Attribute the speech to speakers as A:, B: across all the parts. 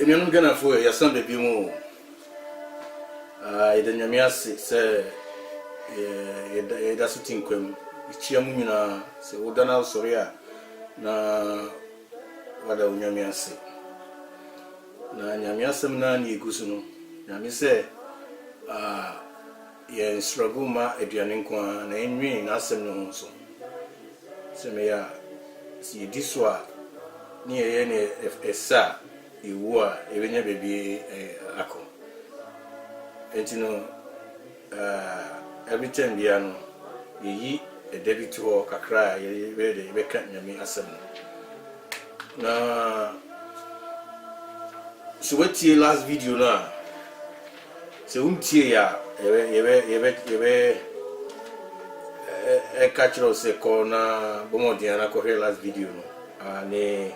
A: Emianum Ghana for your son baby mo. The Nyamias say, that's what Tinquem. Chiamuna, say, Udana Soria, na Wada Nyamias. Na Nyamiasam Nani Gusuno. Nyami say, ye straguma Edianinkwa, na enemy, Nasem no so. Semeya, see this one near any esa. You are even a baby ako. And you know, every time you know, you a debit to walk a cry, you ready, you can't me as now. So, what's your last video now? So, ya, a catcher of the corner, Bomodiana, Correa last video, and a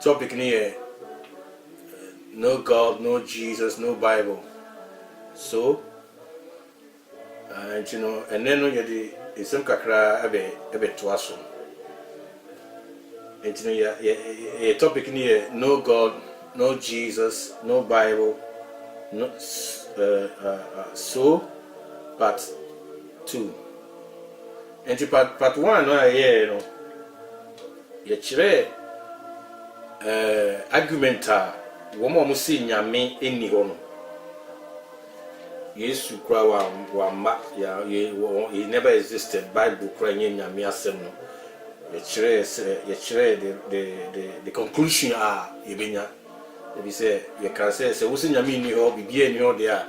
A: topic near. No God, no Jesus, no Bible. So, and you know, and then you the some kakra ebe twaso. And you know, a topic here: no God, no Jesus, no Bible, no so part 2. And you part 1, no, you know, you chire argumenta. Woman must see Yami any hono. Yes, you cry one ya, he never existed. Bible crying Yami Aseno. The conclusion are Ibinya. If you say, you can say, what's in Yami in your be any or there.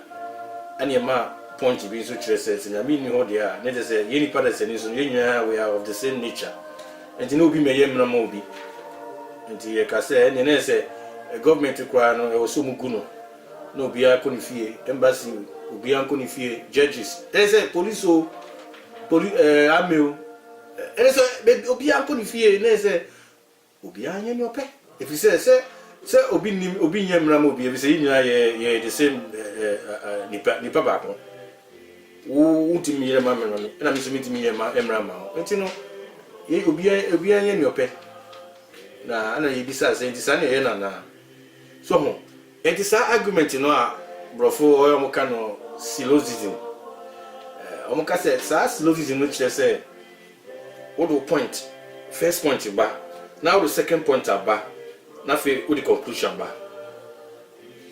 A: And your ma point to be so says, and Yami in your there. Let us say, any part of the we are of the same nature. And you know, be may yam mobi. And you can say, and then say, a government require no so muguno no bia konifie embassy obia konifie judges there say police army there say obia konifie there say obia anya ni ope if you say obi nyamra mo obi if say nyina ye the same nipa ba ko wo ntimi ye ma me no na me so ntimi ye ma emra ma enti no ye obia anya ni ope na ana ye bisa say enti sane ye na so it is an argument no a brofo oyo mo ka no syllogism omo ka say syllogism no chere say what do point first point ba now the second point ba na fe what the conclusion ba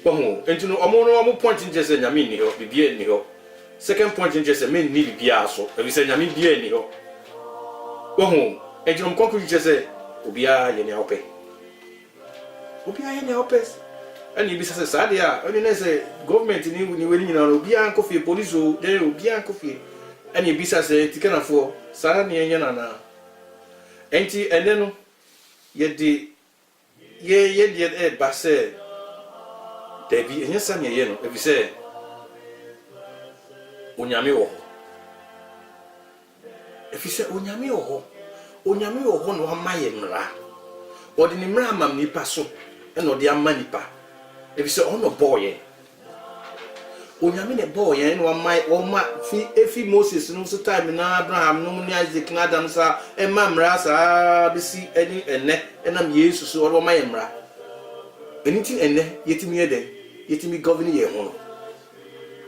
A: boho enti no omo point nje say nyame ni ho bibie ni ho second point nje say me ni bibia so e say nyame bibia ni ho boho enti no conclusion nje say obia ye ni ope obia ye ni ope. And you be sad, yeah. Only say government ni winning on Obian coffee, police, there Obian coffee. And you be say, Tikana for Sarah Yana. And then yet the yet Basse. There be in your son, if you say Unyami oho. If you say Unyami oho no Hamayemra. Or the Nimra Mamni Paso, and or the Amanipa. If you say, oh no boy, Unyamine boy, and one might, if Moses, no so time in Abraham, no Isaac, Adam, sir, and Mamra, see any and I'm used to so my emra. Anything and yet me governing your home.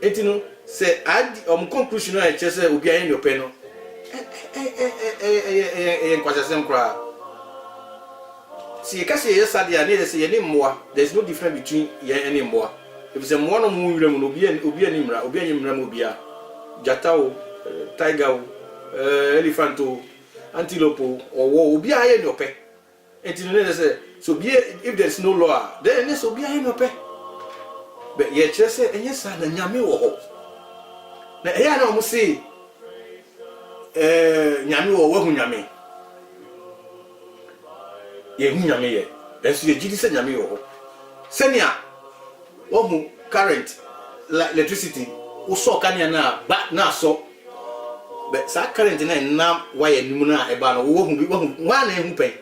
A: And you know, say, add conclusion, I just say, will be in your panel. See, you can say yes, I didn't say any more. There's no difference between ye anymore. If it's a one of them, Ubia, Jatao, Tiger, Elephanto, Antelope, or war, Ubia in your pay. And you say, so be if there's no law, then this will be in your pay. But yet, just say, and yes, I and Yami or now, here I almost say, Yami or Wahunami. Ye hunyame ye enso ye gidi se nyame yo senia wo hu current electricity wo so kania na ba na so be sa current na wire nimu na e ba no wo hu wa na ehu pen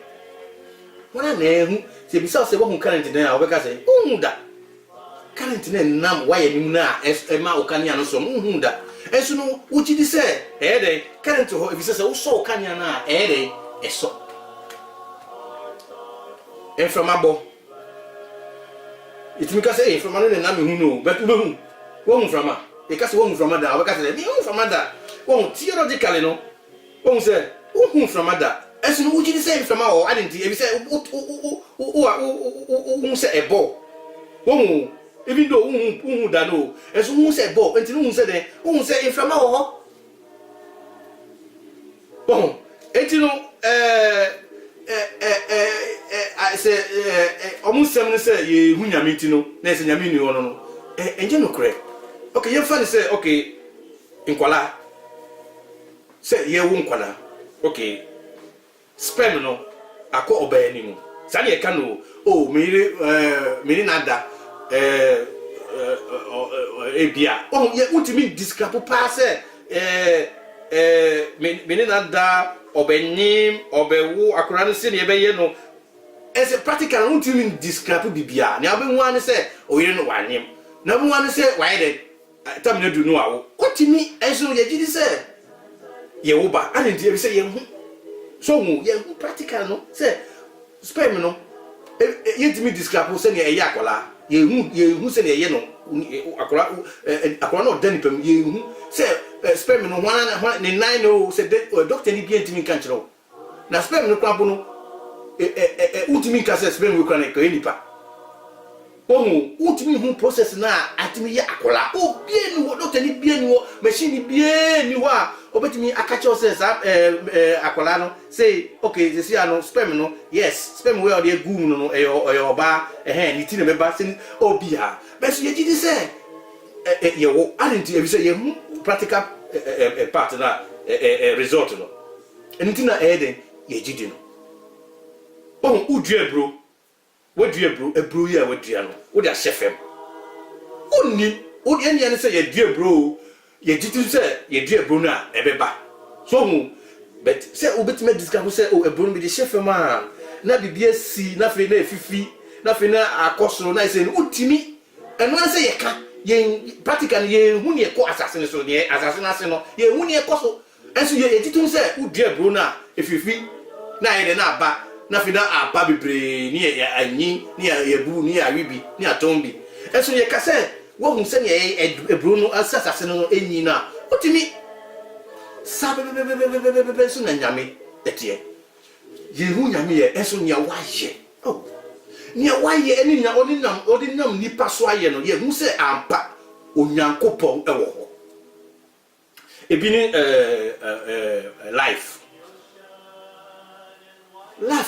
A: wana na ehu se bisa se wo hu current na wo be ka se hu da current na wire nimu na e ma o kania no so hu da enso no wo gidi se e dey current ho e bisa se wo so kania na e dey e so and from abo it me ka say from no na me hu no but we hu from a e ka say we hu from that we ka say me hu from that we theoretically no we say we hu from that esu no uji say from a I didn't e say o say a ball we even though we da no esu we say ball until we say then we say from a bon enti no I say almost 7 say ye hu nyame ti no na say nyame ni ono no enje no kre okay ye fa say okay nkwala say ye wu nkwala okay sperm no akọ obaya ni mu sa na ye ka no oh me na da ebia oh ye ultimate discrepo pa say me na da obenyim obewu akora no se ne ebe ye no as a practical ultimate discrepo bibia na abehu ane say oyire no wanyem na abehu ane say why the time na du no awo ultimate enso ye gidi say ye wo ba ane die say ye hu so hu ye hu practical no say sperm no ye ultimate discrepo say ne ye akola ye hu say ne ye no akola no dani pam ye hu say sperm no wana ne nine no say doctor ni bi ntimi kan kire na sperm no kwabo no ultimate ka say sperm we kan ka nipa ohu ultimate hu process na atimi ye akola obie ni wo doctor ni bie ni wo machine bie ni wo a obetimi akache say akola no say okay this year no sperm no yes sperm we dey gum no eyo ba ni ti na meba say obia but ye gidi say ye wo aren't e say ye hu practical part na result no anything na eden ye gidi no oh udue bro wadue bro ebro ya wadua no wo dia chefem onni wo dia ne say ye due bro ye gidi say ye due bro na ebeba so hu but say obetime discuss say oh ebro no be the chefem a na bibia si na fe na efifi na fe na akoso na say utimi eno say ye ka ye practically ye hu ne ko assassin so ne assassin ase no ye hu ne ko so enso ye titun say udua bro na efifi na ye na aba na fi na aba bebre ni ye anyi ni ye bu ni awibi ni atombi enso ye ka say wo hu say ne bro no assassin no enyi na utimi sabe so na nyame etie ye hu nyame ye enso nya wa ye oh ni awaye eni nya odinam nipa so aye no ye hu se ampa onyankopon ewo ho ebini life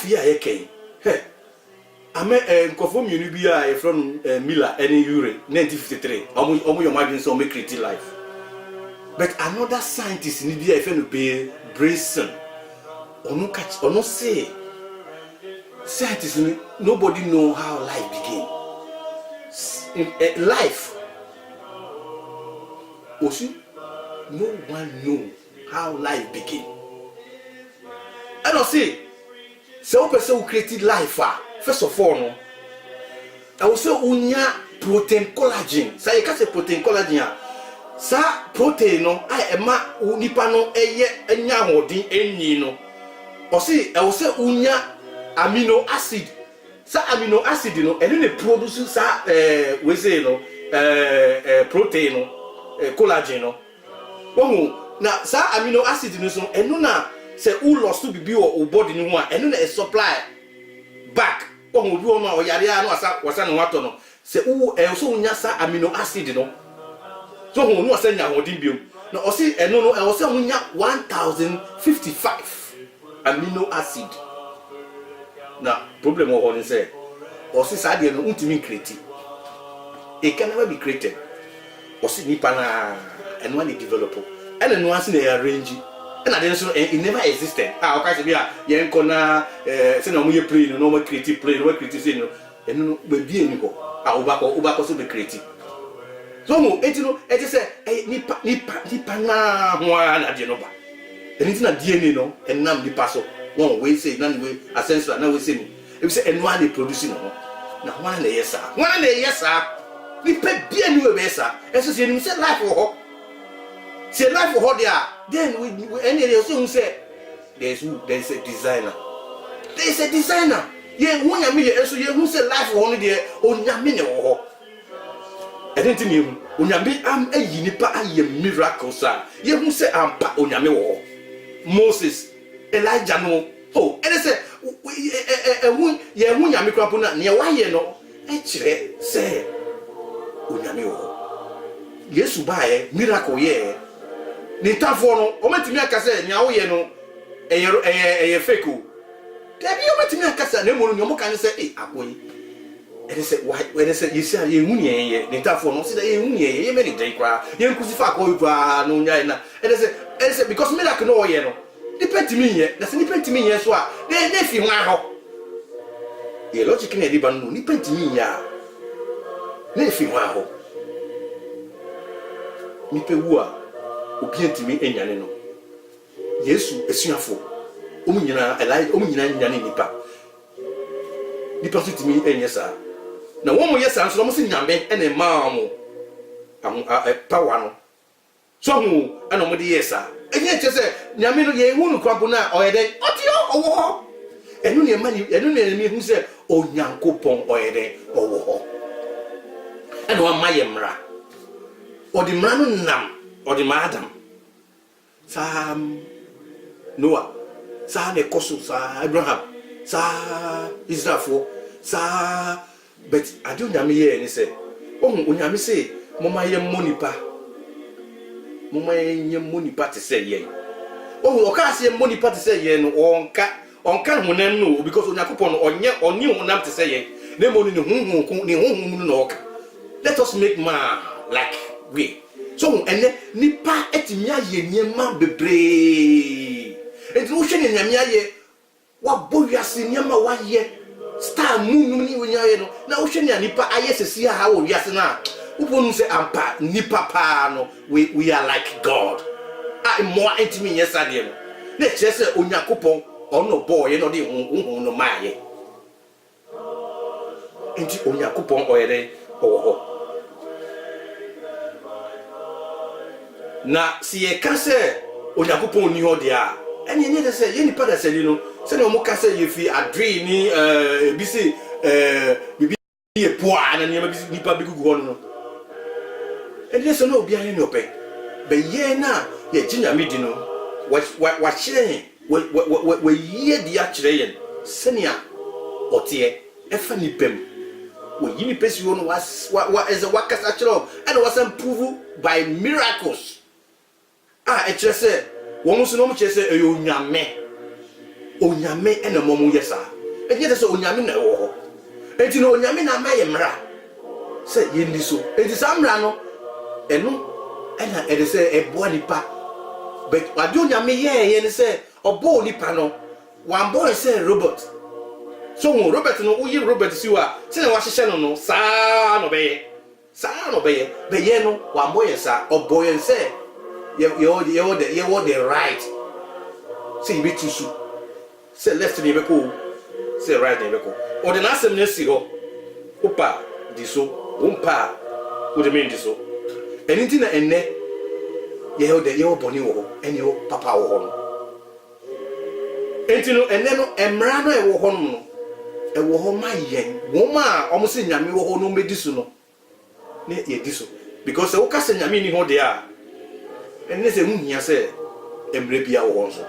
A: ya yeke he ame nkofo mienu bi a e from Miller eni Ure 1953 omo yo madwin so make create life but another scientist ni bi a e fe no be Brayson ono say scientists, nobody know how life begin. Life, also, no one know how life begin. I don't say, some person who created life, first of all, no. I will say, unya protein collagen. Sa you can say protein collagen. Sa protein no, I ema unipa no eye enya hodin enyi no. I will say unya amino acid sa amino acid no eno ne produce sa we say no protein no collagen no wohu na sa amino acid no so eno na say u lost to bibi o body ni ho a eno na supply back wohu bi o no yare a no wasa no wato no say u so unya sa amino acid no so hu no wasa nya hodin biom na o say eno no o say unya 1055 amino acid. Now, problem of what say, or since I didn't ultimate creative, it can never be created. Or see Nipana and when it develop, and then once they arrange it, and I didn't so it never existed. Ah, okay, so yeah, Yankona, say no more play, no more creative play, no more creative, and no be any go. Ah, Ubako so be creative. So, it say, Nipana, one at Genova. And it's not DNA, no, and none the passo. One way say none way essential na we say if we say anyone they producing no na one na yes sir we pay be anyway be sir eso say you say life for say life for there then we any they say there's a designer ye hu nyame ye enso ye hu se life ho no de onyame ne wo ho edenti ne hu onyame am ayi nipa aye miracles a ye hu se ampa onyame wo ho Moses Elijah no oh ene se hu ye hu nyame kwapo na ne wa ye no e kire se onyame wo ho Yesu bae miracle ye ni tafo no o metimi aka se nya wo ye no eye fake o debi o metimi aka se na mo no mo kan se akoyi ene se ene se yesi ye hu ne ye ni tafo no se ye hu ne ye me ni dai kwa ye nkusi fa akoyi kwa no nya na ene se because miracle no ye no ni pentimi ye na se ni pentimi ye so a ne fi ho aho ye logic na di ban no ni pentimi ya ne fi ho aho ni pe wu a obi antimi enyane no Yesu esuafo omunyina elai omunyina nyane nipa so timi enye sa na wo mo yesa nso mo se nyame ene maa mo power no so hu ana mo de yesa enye che se nyame no ye hu no kwampo na oyede otio owo enu ne mani enu ne mi hu se onyankopon oyede owo ho ena wa maye mra odi mra no nam odi ma Adam Sam Noah sa ne koso sa Abraham sa Israel sa but adu nyame ye ni se onyame se moma ye monipa te se ye oka se monipa te se ye no onka honam no because onyakopon no onye honam te se ye na mo ni hunhun no oka let us make man like we so ene nipa etimi aye niema bebre enti wo hwe nyame aye wa bowiase niema wa ye star moon ni wonya ye no na wo hwe nipa aye sesi ha wo wiase na wo nu se ampa nipa pa no we are like God more etimi ye sade no na kire se onyakopon ono boy ye no de hu no maaye enti onyakopon oyere owo na si ye ka se onyakopon ni ho de a eni ne de se ye nipa da se ni no se na mo ka se ye fi adre ni bi se bibi ye poa na nipa bi gugu ho no eni se no obi anye ni ope be ye na ye ginyame di no wa kire we ye di a kire ye se ni a otie efa ni pem we yi ni pesi ho no wa is a wakasa kire and was improve by miracles e kire se won so no mo kire se onyame ena momu yesa enye de se onyame na wo ho enti no onyame na maye mra se ye ndi so enti samra no enu ena e de se ebo nipa but ade onyame ye ne se obo nipa no one boy se robot so robert no uyi robert siwa se na wa hye no saa no be ye no one boy sa obo ye se ye the right see be too soon say left ni be ko say right ni be ko o de na asem na si ho opa di so umpa o de men di so anything na enne ye o boni wo eni o papa wo ho no entino enne no emra no e wo ho no e wo ho ma yen wo ma o mo se nyame wo ho no me di so no ne ye di so because o ka se nyame ni ho de a enne se hu hia se emre bia wo ho so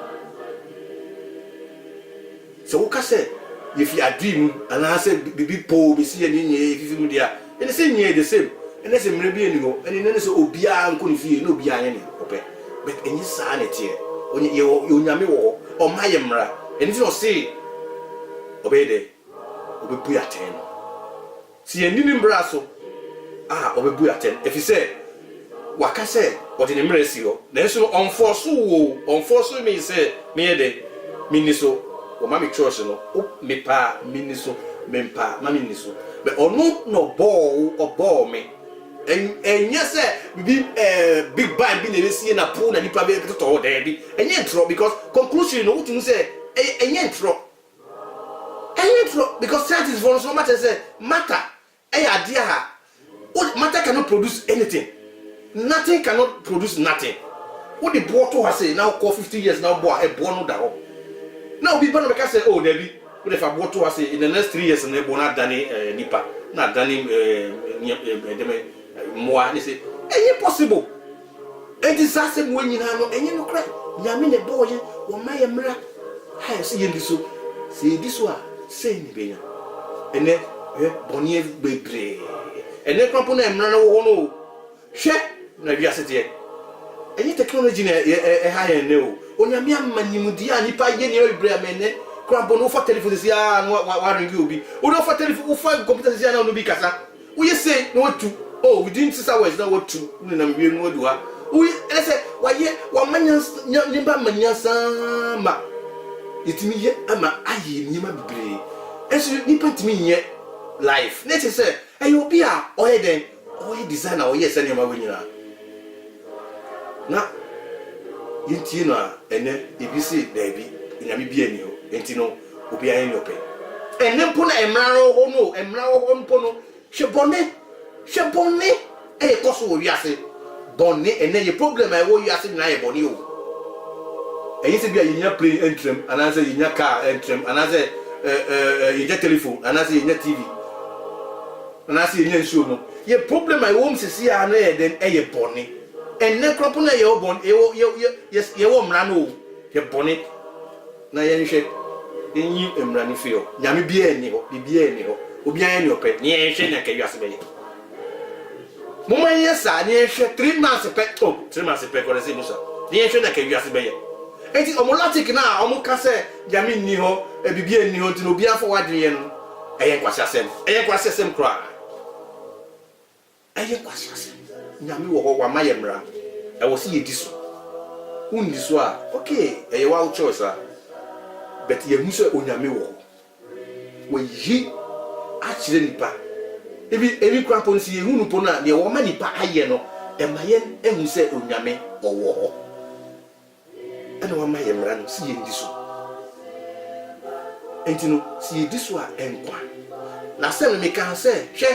A: so wo ka se ye fi adrim ana se bibi po be si ye ni fifi mu dia enne se nye the same enne se mre bia ni ho enne se obia nko ni fi no obia anye ni ope but enyi sa na tie onye ye onyame wo o ma ye mra enne se no se obede obebu aten si ye ni mbra so obebu aten if you say waka say what in mre si ho na so on force me say me ye de miniso o mami church no o me pa miniso mempa mami niso but onu no ball me enye say big bang bi na si na pool na nipa be to there bi enye ntro because conclusion no what say enye ntro because scientists for no matter say matter idea ha matter cannot produce anything. Nothing cannot produce nothing. What the bottle has say now call 50 years now boy a bono da. Now people can say oh Debbie What if I bought to us in the next 3 years and they will not done nipa, not done more. They say, ain't possible. It is the same when you know, and you know, cry. Yamin a boy, or my emra. I see this so, see this one, say me, and then Bonnier baby, and then company and run over. Share, Naviacity. Any technology a higher no. On your manimudia, nipa yenny bramene, cramp on for telephone, and what you be. Or for telephone, 5 computers on the Bicasa. We say, no, what to. Oh, we didn't see hours, now what to. When I'm being what do I. We say, why, yet, 1 million number mania. It's me yet, I'm a aye, Nima Bray. As you nip me yet life. Let's say, I will be a or then, or designer, or yes, any of my winner. Now, Intina, and then if you see, baby, in a BBNO, Intino, will be in your pay. And then Pona and Maro Hono, and Maro Honpono, Shabone, a cosso, Yassi, Bonnet, and then your problem I will Yassi Naya Bonio. And you say, be in your plane entrim, and I say in your car entrim, and I say in your telephone, and I say in your TV, and I say in your show. Your problem I won't see, I know then a bonnet. And then cropona your bon, yes, your woman rano, your bonnet. Now you shake in you and running feel. Yammy be any, be any, or be any of it, near Shana Kayasabay. Mama, yes, I near 3 months a pet, 3 months a pet or a sinusa, near Shana Kayasabay. It is omolatic now, Omocase, Yamin Niho, a BB Niho to be for what the end. I ain't quite a same cry. I ain't quite a same. Yami wa my emra. I will see this one. This one, okay, a wild choice, but ye musa unyami wo. When ye actually nipa. Every crampon see you pona, the woman nipa ayeno, and my yen and who say unyame or war. And one my emran see this one. And you know, see this one and one. Last time me can say, she,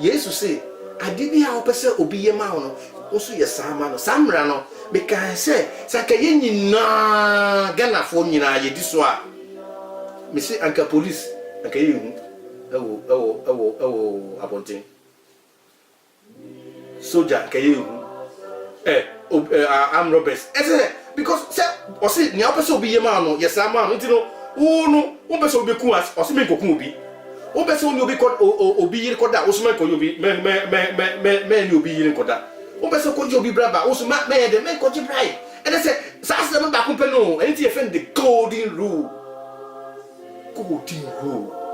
A: yes, to say. I didn't have a person who be a man, also your Samano, Samrano, because say, Sakayin na Gana for you, this one. Miss Uncle Police, okay, oh, Abonting. Soldier, can I'm Roberts. Because, sir, or say, the opposite be a man, yes, I'm man, you know, oh, no, one person will be cool as or something could o be so you be called obi yin koda o so me ko you be me you be yin koda o be so ko you be braba o so me de me ko ji brai and I say sas na ba kumpe no anything you find the golden rule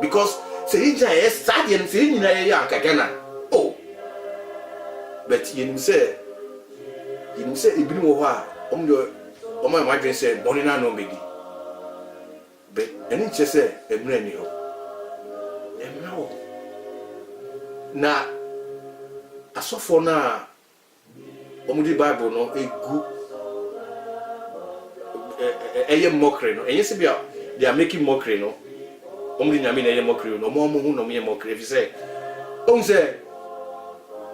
A: because say you is sad and say you na ya kakana oh but you say ibinu wo ha o mo ma dwen say boni na no megi but any che say emre ni ho na asofo na omudi Bible no egu eye mockery no enye se bia they are making mockery no omudi nyame na eye mockery no mo hu no me mockery fi say on say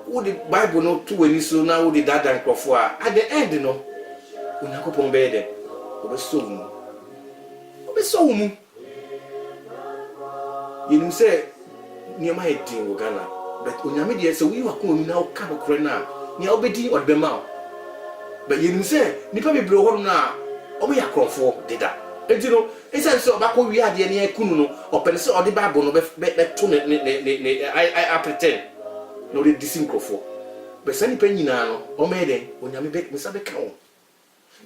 A: wo the Bible no to wani so na wo the dada nkofo a at the end no onakopon be de obeso mu you say niema edin wo Ghana but onyame de say we wako mi na o ka nokre na ni obedi odbema but you say nipa bebre ho na o me yakrofo deda enti no esa so bako wi ade ne ekunu no opene se ode Bible no be to ne I pretend no de disinkrofo but sani pa nyina no o me den onyame be me sabe ka o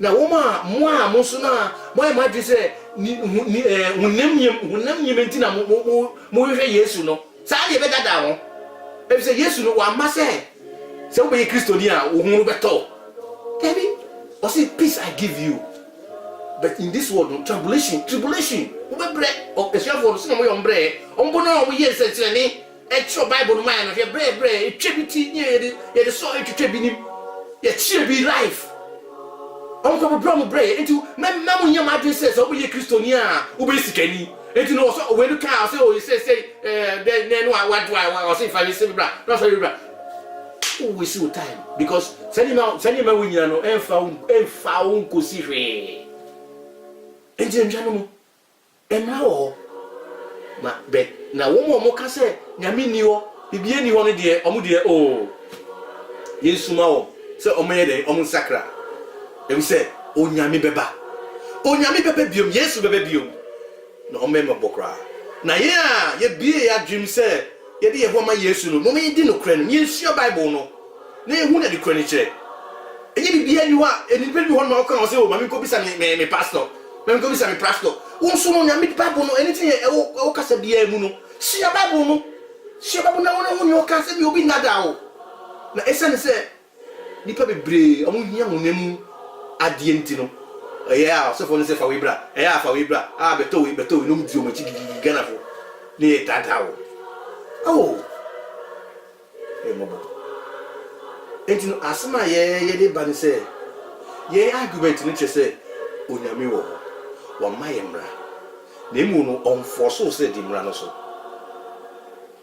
A: na wo ma mo so na mo e ma de say hunam nyem enti na mo hwe Yesu no sa de be dada ho e say Yesu no wa ma say wo be Kristo ni a wo hunu beto baby o say peace I give you but in this world no tribulation wo be bre o esiafo no se mo yo mbre o mbo na wo ye se ni e cho Bible no man no ye bre e twebiti ye de so e twetwe nim ye chire bi life onko problem bre into mamu nyam adresse so be Kristo ni a wo be sikani enti no so we do ka say o say then no what o say fa say bra no say bra we waste your time because send him we nyina no enfa unko si hwe enti njano mo emra o ma bet na wo mo ka se nyame ni ho bibie ni ho no de omo de oh yesu ma wo se omo ye de omo sakra e se onyame beba biom yesu beba biom na omo me bokra na ye bie ya dream se ye de ye ho ma yesu no mo di no kra no yesu bible no na ehu na de kra ni kire enye bibie ni ho a eni pe bi ho no ka o se o mami ko bisa me pastor mami ko bisa me pastor unso no nyame bible no anything e wo kasa bia mu no sia bible na wona hu ni kasa bi obi nada o na esane se nipa bebre omo hia wonam ade enti no yeah so for no se fa we bra fa we bra beto we no mdi o machi gigana fo ni dada o mobo enti no asema ye de ban se ye argument no che se onyame wo wa mayemra na emu no on force se di mra no so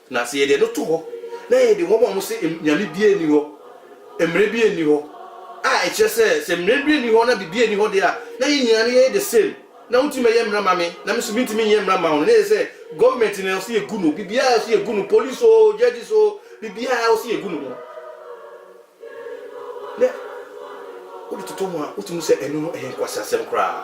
A: na se ye de to ho na ye de wo mo se nyame bie ni ho emre bie ni ho e che se mre bie ni ho na bibie ni ho de a na ye nyane ye the same na untime ye mra mame na me so bintime ye mra ma ho na se government na so ye gunu bibia so ye gunu police o judges o bibia so ye gunu le o de toto mo a utum se enu no kwasa sem kra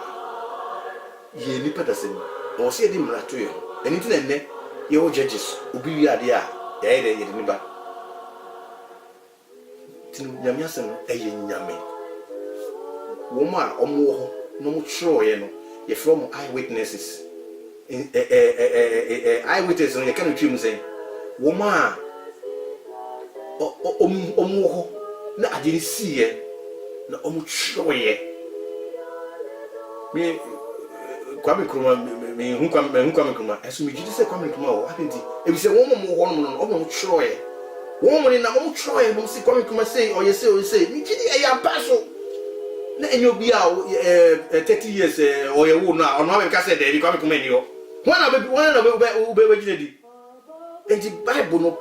A: ye ni padasem o se di mra to ye eni tin enne ye o judges obi wi ade a ye de ni ba tin nyame asem eye nyame wo ma omo ho no mo tro ye no ye from eyewitnesses eyewitnesses no ye kan twim sen wo ma omo ho na ade ni siye na omo tro ye me Kwame Nkrumah me hu Kwame Nkrumah eso me gidi se Kwame Nkrumah o apenti e bi se wo mo ho no no omo tro ye wo mo ni na mo tro ye mo si Kwame Nkrumah say o ye say me gidi e ya paso na enyo bi a 30 years o ye wo na ono am ka say dey Kwame Nkrumah ni o wana be gidi di enti Bible no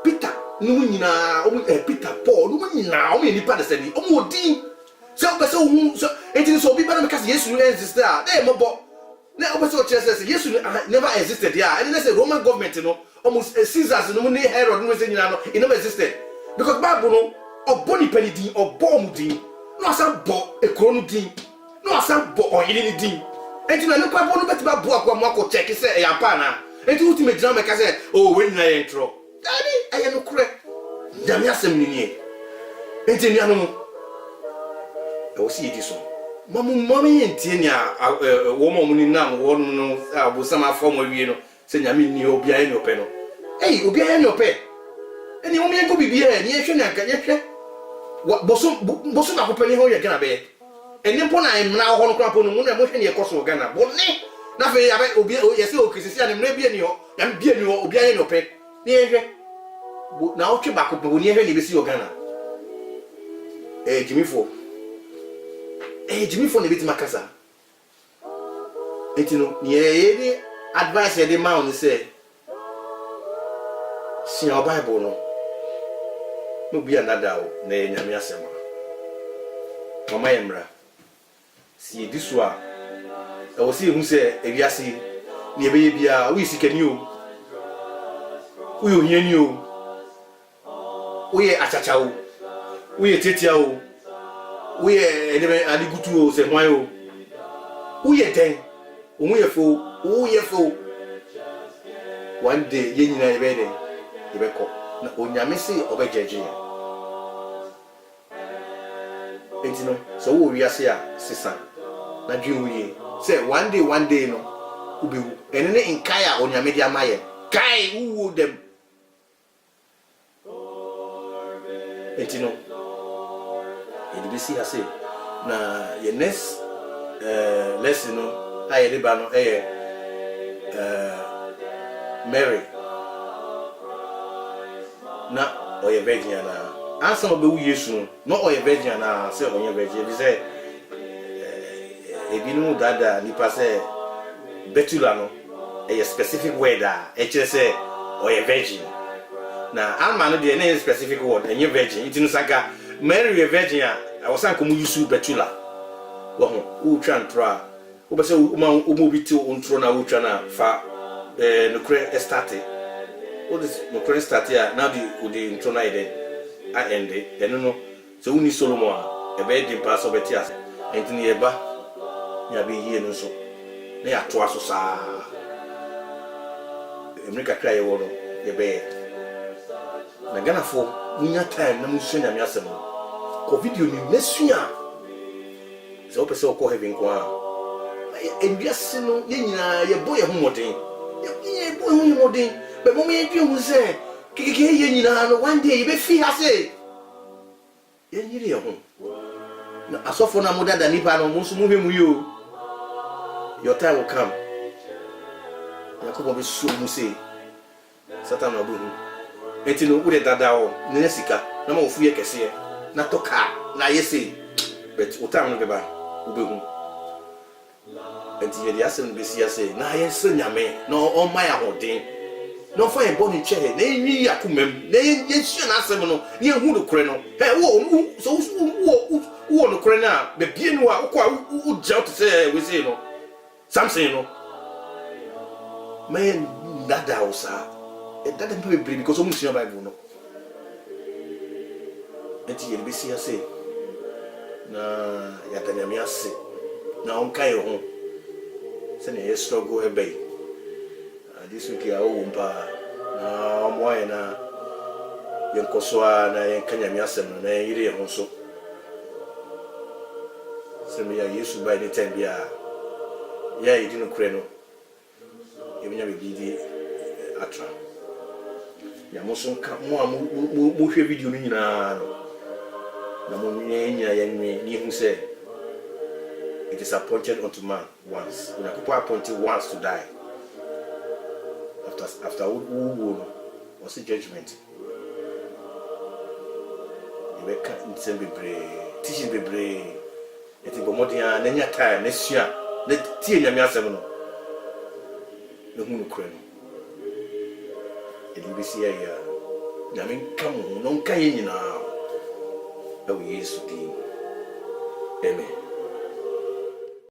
A: Peter no nyina Peter Paul no nyina o me nipa de se ni o mo din so be se hu so enti so bi ba na ka say Jesus no exist there dey mo bo na obeso church says Jesus never existed here and they say Roman government no almost Caesars no ne Herod no say nyina no it never existed because Bible no oboni penidin obom din no asan bo ekro no din no asan bo oyini ni din enti na nekwa bo no betiba bo akwa mo akọ check say e yampa na enti ultimate drama ka say oh we nyina intro dadi aye no kure jami asem ni ni enti ni anu e o si ediso mama yentie ni wo mo ni nam wo no abusama form awie no se nyame ni obi aye no pe no obi aye no pe eni wo me go bibia ni ehwe na kan ehwe boso ba ko pe ni ho ye gana be eni mpo na emna ho no krapo no mu na mo hwe ni ekoso gana bonni na fe ya be obi ye se o krisisi ani mra bia ni ho ya bia ni ho obi aye no pe ni ehwe na o twe ba ko pe ni ehwe ni be si o gana jimifo Jimmy bit makasa. Etino ye de advice ye de ma on say si your Bible no be another o na nyame asema. Mama yemra. Si diso a e wo si hu say ewiase ne be ye bia we sikani o. We ohiani o. We achacha o. We tetia o. We enebe aligutu o se hwan o uye den omuye fo one day ye nyina ye be den ye be ko na onyame se obejeje ya entino so wo wiase a sesa na dwen wuye se one day no ubewu enene inkaya onyame dia maye kai uwo dem entino see say na your next lesson no aye de ba no Mary na oye virgin na ansa no be wu Yesu no oye virgin na say oye virgin bi say ebi no dada ni pa say betula no a specific word e chere say oye virgin na alma no de na specific word enye virgin intinu saka Mary a virgin I was saying, come use betula. Who try and try? Who say, Umo biti on trona, who try fa no credit started. What is no credit started now the intro na ide I end it no so uni Solomon e be di pass obetias entini eba ya be hie no so na ya to aso saa America cry wo no ye be na Ghana fo munya time na musu nyame asem ko video ni mesua so pese ko heaven ko a enduase no ye nyina ye boy ho moden ye boy ho moden be mo me dwe hu se kike ye nyina no one day be fi ha se ye nyire ye ho na asofo na modada nipa no musu mu hwemu yo your time will come yakobo be so mu se satan obu hu enti no ure dada o ne sika na ma ofu ye kese na toka na yesi but utam no be ba ubehu enti ye dia sem be sia se na ye se nyame no on my ahoden no for e boni che na enwi akomam na ye sua na asem no ne hu do kore no he wo so wo no kore na be bie no a ukwa u ja to say we say no something no man dada osa it doesn't be brave because almost your Bible no enti ye be sia se na ya tanyame ase na on kai ho se ne ye struggle ebe this week ya o mpa na moye na yenkosoa na yenkanyame asem na yire ho so se me ya Yesu by the time bia ya yidi no kure no yebenya be bidi atra ya mo so ka mo hwe video no nyina no na mo nyanya yenwe ni hu se it is appointed unto man once when people are appointed once to die after who was the judgment you be can say be teaching be brave eti bomodia na nya time na sua na tie nyame asem no na hu no kure no eli be sia ya nyame kam no nka ye nyina e wo Yesu di amen.